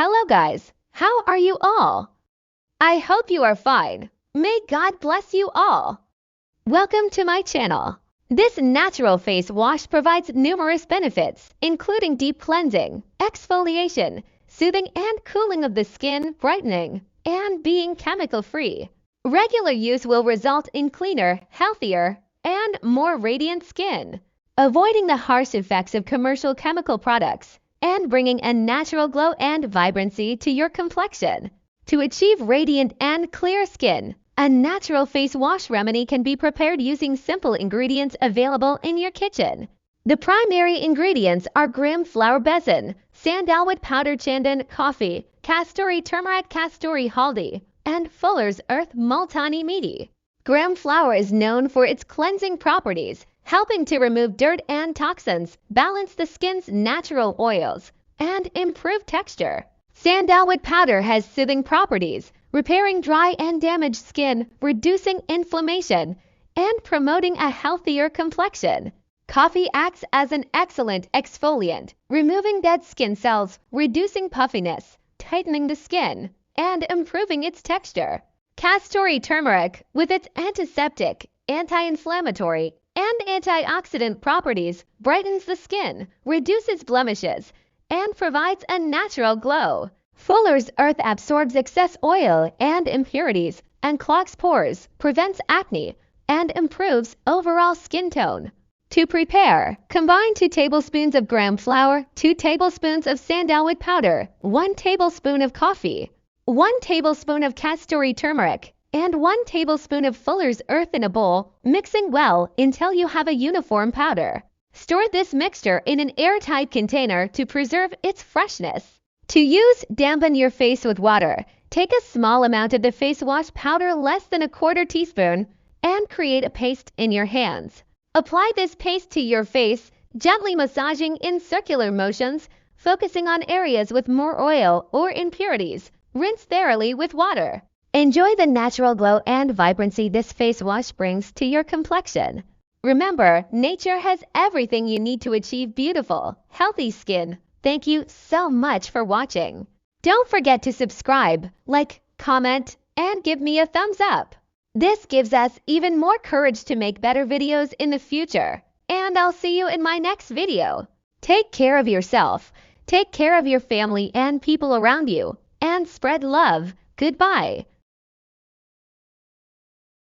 Hello guys, how are you all? I hope you are fine. May God bless you all. Welcome to my channel. This natural face wash provides numerous benefits, including deep cleansing, exfoliation, soothing and cooling of the skin, brightening, and being chemical-free. Regular use will result in cleaner, healthier, and more radiant skin, avoiding the harsh effects of commercial chemical products and bringing a natural glow and vibrancy to your complexion. To achieve radiant and clear skin, a natural face wash remedy can be prepared using simple ingredients available in your kitchen. The primary ingredients are Glam flower besan, sandalwood powder chandan coffee, Kasturi turmeric Kasturi haldi, and Fuller's Earth multani meaty. Glam flower is known for its cleansing properties, helping to remove dirt and toxins, balance the skin's natural oils, and improve texture. Sandalwood powder has soothing properties, repairing dry and damaged skin, reducing inflammation, and promoting a healthier complexion. Coffee acts as an excellent exfoliant, removing dead skin cells, reducing puffiness, tightening the skin, and improving its texture. Kasturi turmeric, with its antiseptic, anti-inflammatory, and antioxidant properties, brightens the skin, reduces blemishes, and provides a natural glow. Fuller's Earth absorbs excess oil and impurities and clogs pores, prevents acne, and improves overall skin tone. To prepare, combine 2 tablespoons of Glam flour, 2 tablespoons of sandalwood powder, 1 tablespoon of coffee, 1 tablespoon of Kasturi turmeric, and 1 tablespoon of Fuller's Earth in a bowl, mixing well until you have a uniform powder. Store this mixture in an airtight container to preserve its freshness. To use, dampen your face with water. Take a small amount of the face wash powder, less than 1/4 teaspoon, and create a paste in your hands. Apply this paste to your face, gently massaging in circular motions, focusing on areas with more oil or impurities. Rinse thoroughly with water. Enjoy the natural glow and vibrancy this face wash brings to your complexion. Remember, nature has everything you need to achieve beautiful, healthy skin. Thank you so much for watching. Don't forget to subscribe, like, comment, and give me a thumbs up. This gives us even more courage to make better videos in the future. And I'll see you in my next video. Take care of yourself, take care of your family and people around you, and spread love. Goodbye.